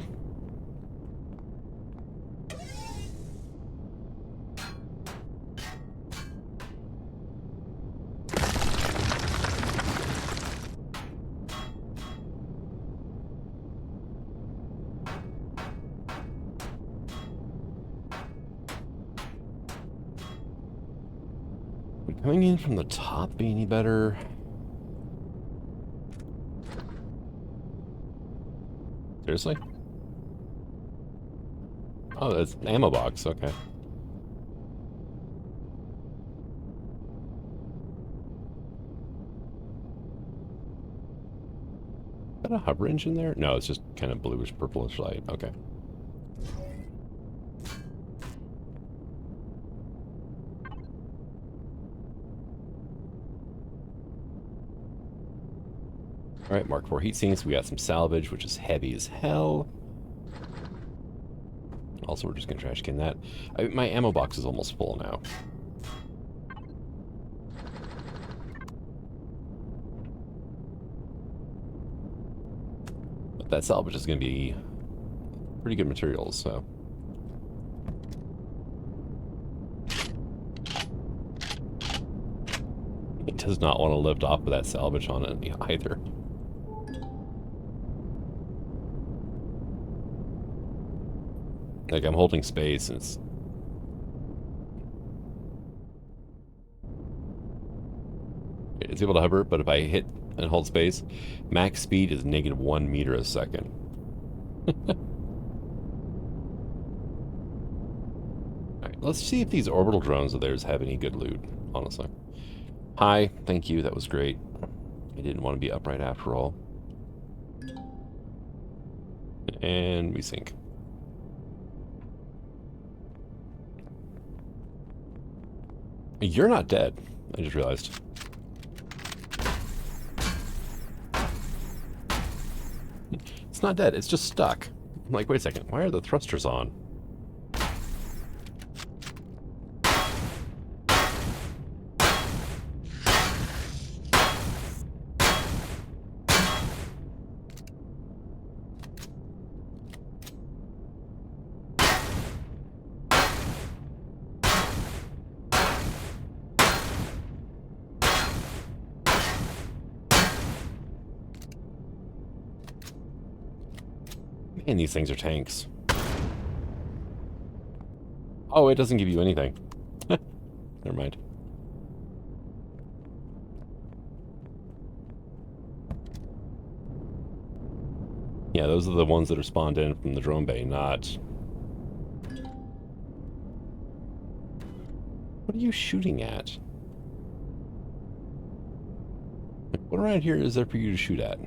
Coming in from the top be any better? Seriously? Oh, that's an ammo box, okay. Is that a hover engine there? No, it's just kind of bluish purplish light. Okay. Alright, Mark IV heat sinks. We got some salvage, which is heavy as hell. Also, we're just going to trash can that. My ammo box is almost full now. But that salvage is going to be pretty good materials, so... It does not want to lift off with that salvage on it either. Like, I'm holding space, and it's able to hover, but if I hit and hold space, max speed is -1 meter a second. Alright, let's see if these orbital drones of theirs have any good loot, honestly. Hi, thank you, that was great. I didn't want to be upright after all. And we sink. You're not dead, I just realized. It's not dead, it's just stuck. I'm like, wait a second, why are the thrusters on? Man, these things are tanks. Oh, it doesn't give you anything. Never mind. Yeah, those are the ones that are spawned in from the drone bay, not... What are you shooting at? What around here is there for you to shoot at?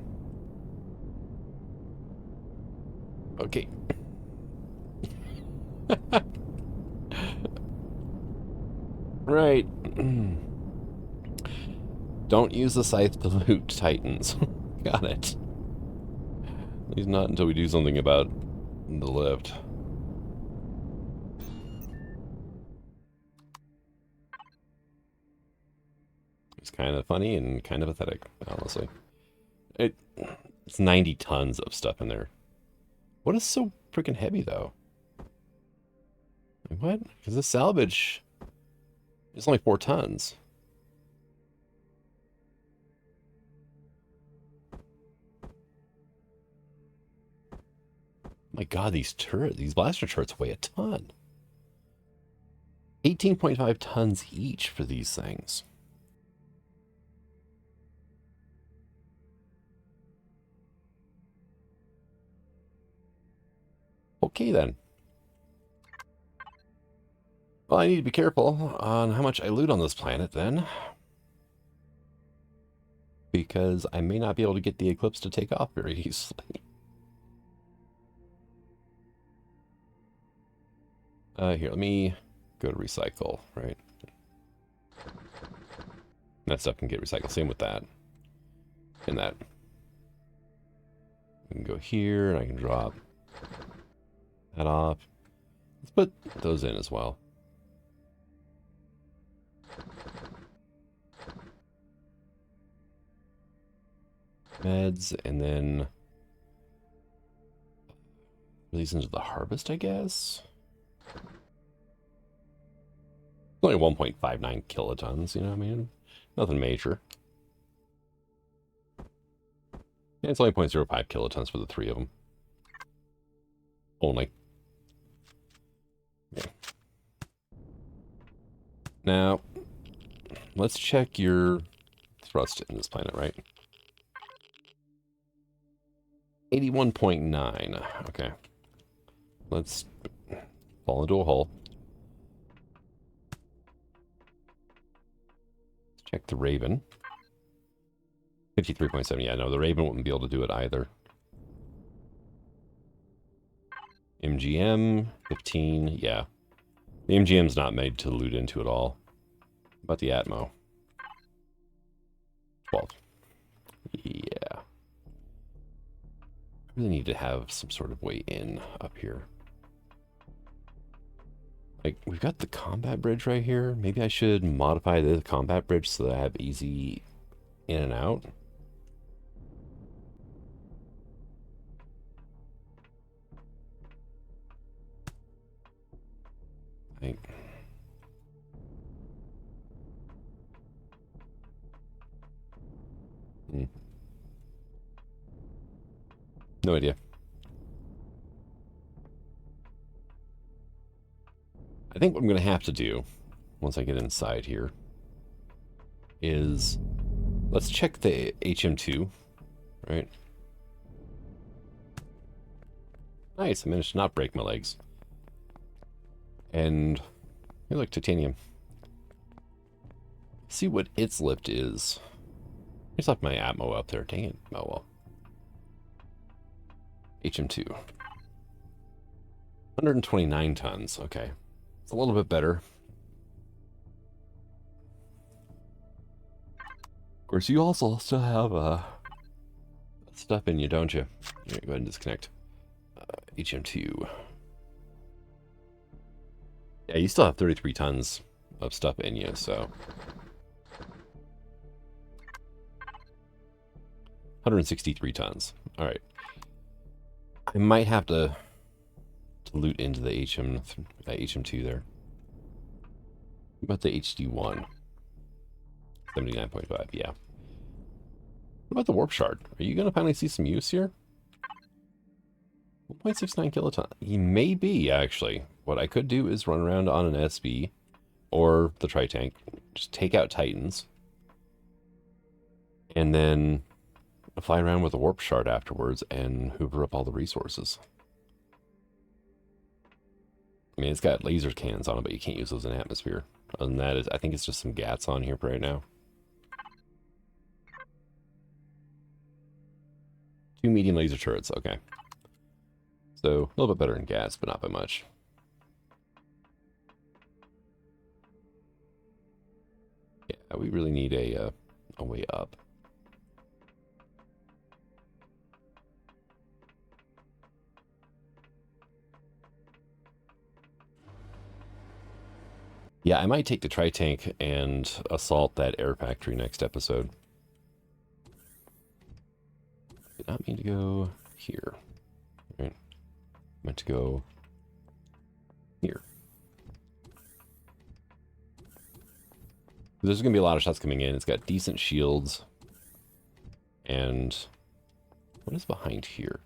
Okay. Right. Don't use the scythe to loot titans. Got it. At least not until we do something about the lift. It's kind of funny and kind of pathetic, honestly. It's 90 tons of stuff in there. What is so freaking heavy, though? Like, what? Because this salvage is only 4 tons. My God, these blaster turrets weigh a ton. 18.5 tons each for these things. Okay, then. Well, I need to be careful on how much I loot on this planet, then. Because I may not be able to get the Eclipse to take off very easily. Here, let me go to recycle, right? That stuff can get recycled. Same with that. And that. We can go here, and I can drop that off. Let's put those in as well. Meds, and then release into the harvest, I guess. Only 1.59 kilotons, you know what I mean? Nothing major. Yeah, it's only 0.05 kilotons for the 3 of them. Only. Yeah. Now, let's check your thrust in this planet, right? 81.9. Okay. Let's fall into a hole. Let's check the Raven. 53.7. Yeah, no, the Raven wouldn't be able to do it either. MGM, 15. Yeah. The MGM's not made to loot into at all. How about the Atmo? 12. Yeah. Really need to have some sort of way in up here. Like, we've got the combat bridge right here. Maybe I should modify the combat bridge so that I have easy in and out. Like, no idea. I think what I'm going to have to do, once I get inside here, is let's check the HM2, right? Nice, I managed to not break my legs. And, hey, look, titanium. See what its lift is. I just left my Atmo up there. Dang it. Oh, well. HM2. 129 tons. Okay. It's a little bit better. Of course, you also still have stuff in you, don't you? Here, go ahead and disconnect. HM2. Yeah, you still have 33 tons of stuff in you, so... 163 tons. Alright. I might have to loot into the HM2 there. What about the HD1? 79.5, yeah. What about the warp shard? Are you going to finally see some use here? 1.69 kiloton. He may be, actually. What I could do is run around on an SB or the Tri-Tank. Just take out Titans. And then fly around with a warp shard afterwards and hoover up all the resources. I mean, it's got laser cannons on it, but you can't use those in atmosphere. Other than that, I think it's just some GATs on here for right now. 2 medium laser turrets, okay. So, a little bit better than gas, but not by much. Yeah, we really need a way up. Yeah, I might take the tri-tank and assault that air factory next episode. Did not mean to go here. Right. Meant to go here. There's going to be a lot of shots coming in. It's got decent shields. And what is behind here?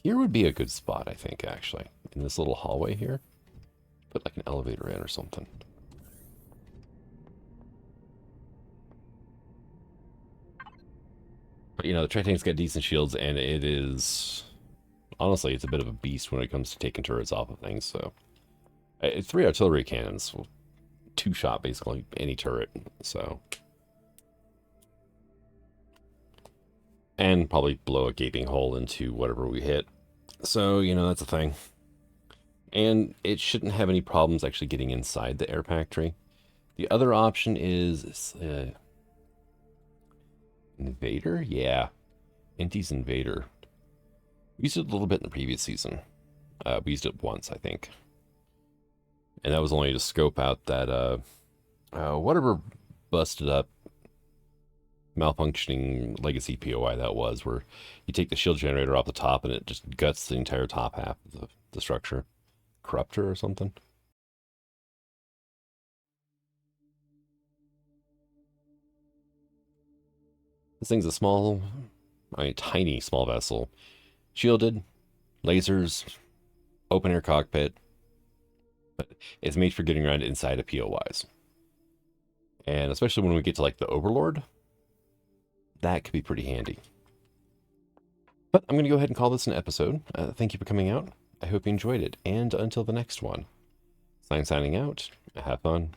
Here would be a good spot, I think, actually. In this little hallway here. Put like an elevator in or something. But, you know, the tri-tank's got decent shields, and it is... Honestly, it's a bit of a beast when it comes to taking turrets off of things, so... It's 3 artillery cannons. 2 shot, basically, any turret, so... And probably blow a gaping hole into whatever we hit. So, you know, that's a thing. And it shouldn't have any problems actually getting inside the air factory. The other option is... Invader? Yeah. Inti's Invader. We used it a little bit in the previous season. We used it once, I think. And that was only to scope out that, whatever busted up malfunctioning legacy POI that was, where you take the shield generator off the top and it just guts the entire top half of the structure. Corruptor or something. This thing's a small, tiny small vessel. Shielded, lasers, open air cockpit. But it's made for getting around inside of POIs. And especially when we get to like the Overlord, that could be pretty handy. But I'm going to go ahead and call this an episode. Thank you for coming out. I hope you enjoyed it. And until the next one, signing out. Have fun.